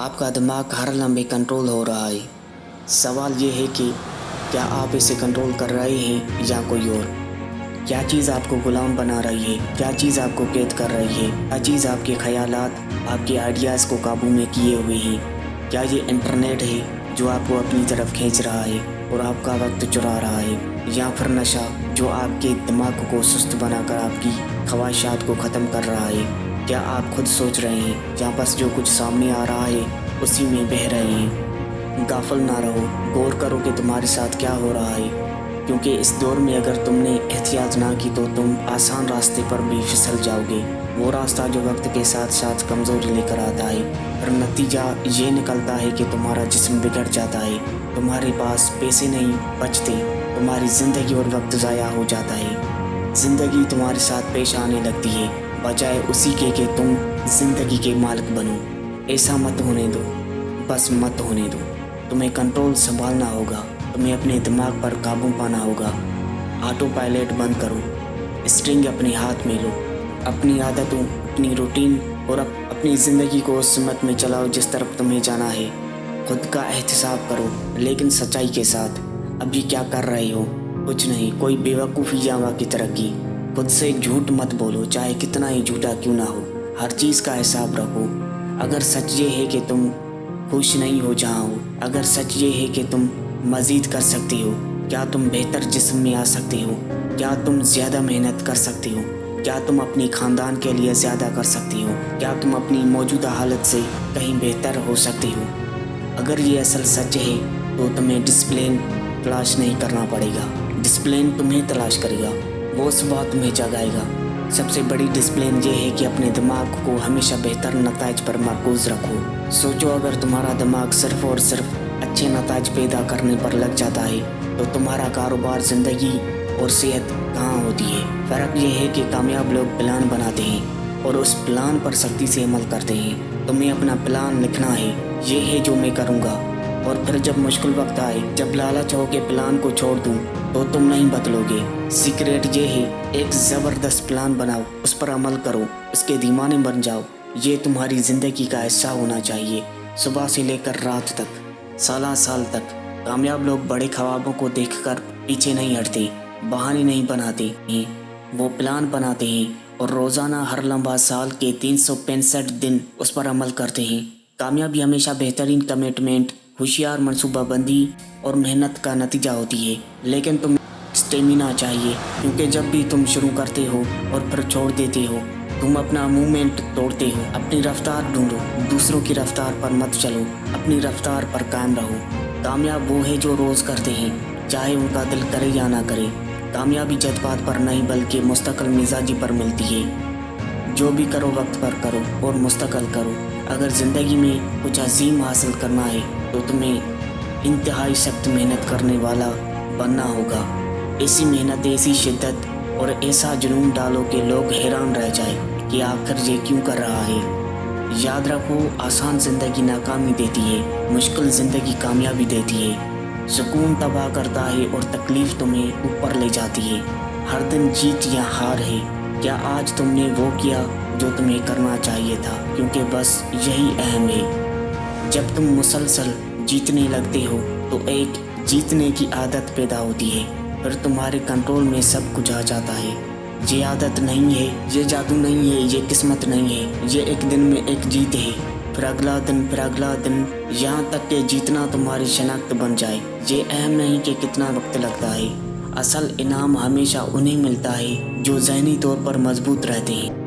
آپ کا دماغ ہر لمحے کنٹرول ہو رہا ہے۔ سوال یہ ہے کہ کیا آپ اسے کنٹرول کر رہے ہیں یا کوئی اور؟ کیا چیز آپ کو غلام بنا رہی ہے؟ کیا چیز آپ کو قید کر رہی ہے؟ کیا چیز آپ کے خیالات، آپ کے آئیڈیاز کو قابو میں کیے ہوئے ہیں؟ کیا یہ انٹرنیٹ ہے جو آپ کو اپنی طرف کھینچ رہا ہے اور آپ کا وقت چرا رہا ہے، یا پھر نشہ جو آپ کے دماغ کو سست بنا کر آپ کی خواہشات کو ختم کر رہا ہے؟ کیا آپ خود سوچ رہے ہیں یا بس جو کچھ سامنے آ رہا ہے اسی میں بہہ رہے ہیں؟ غافل نہ رہو، غور کرو کہ تمہارے ساتھ کیا ہو رہا ہے، کیونکہ اس دور میں اگر تم نے احتیاط نہ کی تو تم آسان راستے پر بھی پھسل جاؤ گے، وہ راستہ جو وقت کے ساتھ ساتھ کمزوری لے کر آتا ہے۔ پھر نتیجہ یہ نکلتا ہے کہ تمہارا جسم بگڑ جاتا ہے، تمہارے پاس پیسے نہیں بچتے، تمہاری زندگی اور وقت ضائع ہو جاتا ہے۔ زندگی تمہارے ساتھ پیش آنے لگتی ہے بجائے اسی کے کہ تم زندگی کے مالک بنو۔ ایسا مت ہونے دو، بس مت ہونے دو۔ تمہیں کنٹرول سنبھالنا ہوگا، تمہیں اپنے دماغ پر قابو پانا ہوگا۔ آٹو پائلٹ بند کرو، اسٹرنگ اپنے ہاتھ میں لو، اپنی عادتوں، اپنی روٹین اور اپنی زندگی کو اس سمت میں چلاؤ جس طرف تمہیں جانا ہے۔ خود کا احتساب کرو لیکن سچائی کے ساتھ۔ ابھی کیا کر رہے ہو؟ کچھ نہیں، کوئی بیوقوفی جاوا کی ترقی۔ خود سے جھوٹ مت بولو، چاہے کتنا ہی جھوٹا کیوں نہ ہو۔ ہر چیز کا حساب رکھو۔ اگر سچ یہ ہے کہ تم خوش نہیں ہو جہاں ہو، اگر سچ یہ ہے کہ تم مزید کر سکتے ہو، کیا تم بہتر جسم میں آ سکتے ہو؟ کیا تم زیادہ محنت کر سکتے ہو؟ کیا تم اپنی خاندان کے لیے زیادہ کر سکتے ہو؟ کیا تم اپنی موجودہ حالت سے کہیں بہتر ہو سکتے ہو؟ اگر یہ اصل سچ ہے تو تمہیں ڈسپلن تلاش نہیں کرنا پڑے گا، ڈسپلن تمہیں تلاش کرے گا، وہ صبح تمہیں جگائے گا۔ سب سے بڑی ڈسپلن یہ ہے کہ اپنے دماغ کو ہمیشہ بہتر نتائج پر مرکوز رکھو۔ سوچو، اگر تمہارا دماغ صرف اور صرف اچھے نتائج پیدا کرنے پر لگ جاتا ہے تو تمہارا کاروبار، زندگی اور صحت کہاں ہوتی ہے؟ فرق یہ ہے کہ کامیاب لوگ پلان بناتے ہیں اور اس پلان پر سختی سے عمل کرتے ہیں۔ تمہیں اپنا پلان لکھنا ہے، یہ ہے جو میں کروں گا، اور پھر جب مشکل وقت آئے، جب لالچ ہو کہ پلان کو چھوڑ دوں، تو تم نہیں بدلو گے۔ سیکریٹ یہ ہے، ایک زبردست پلان بناؤ، اس پر عمل کرو، اس کے دیوانے بن جاؤ۔ یہ تمہاری زندگی کا حصہ ہونا چاہیے، صبح سے لے کر رات تک، سالہ سال تک۔ کامیاب لوگ بڑے خوابوں کو دیکھ کر پیچھے نہیں ہٹتے، بہانے نہیں بناتے ہیں، وہ پلان بناتے ہیں اور روزانہ ہر لمحہ، سال کے 365 دن اس پر عمل کرتے ہیں۔ کامیابی ہمیشہ بہترین کمٹمنٹ، ہوشیار منصوبہ بندی اور محنت کا نتیجہ ہوتی ہے، لیکن تم اسٹیمینا چاہیے، کیونکہ جب بھی تم شروع کرتے ہو اور پھر چھوڑ دیتے ہو، تم اپنا موومنٹ توڑتے ہو۔ اپنی رفتار ڈھونڈو، دوسروں کی رفتار پر مت چلو، اپنی رفتار پر قائم رہو۔ کامیاب وہ ہے جو روز کرتے ہیں، چاہے ان کا دل کرے یا نہ کرے۔ کامیابی جذبات پر نہیں بلکہ مستقل مزاجی پر ملتی ہے۔ جو بھی کرو وقت پر کرو اور مستقل کرو۔ اگر زندگی میں کچھ عظیم حاصل کرنا ہے تو تمہیں انتہائی سخت محنت کرنے والا بننا ہوگا۔ ایسی محنت، ایسی شدت اور ایسا جنون ڈالو کہ لوگ حیران رہ جائیں کہ آخر یہ کیوں کر رہا ہے۔ یاد رکھو، آسان زندگی ناکامی دیتی ہے، مشکل زندگی کامیابی دیتی ہے۔ سکون تباہ کرتا ہے اور تکلیف تمہیں اوپر لے جاتی ہے۔ ہر دن جیت یا ہار ہے۔ کیا آج تم نے وہ کیا جو تمہیں کرنا چاہیے تھا؟ کیونکہ بس یہی اہم ہے۔ جب تم مسلسل جیتنے لگتے ہو تو ایک جیتنے کی عادت پیدا ہوتی ہے، پھر تمہارے کنٹرول میں سب کچھ آ جاتا ہے۔ یہ عادت نہیں ہے، یہ جادو نہیں ہے، یہ قسمت نہیں ہے، یہ ایک دن میں ایک جیت ہے، پھر اگلا دن، پھر اگلا دن، یہاں تک کہ جیتنا تمہاری شناخت بن جائے۔ یہ اہم نہیں کہ کتنا وقت لگتا ہے، اصل انعام ہمیشہ انہیں ملتا ہے جو ذہنی طور پر مضبوط رہتے ہیں۔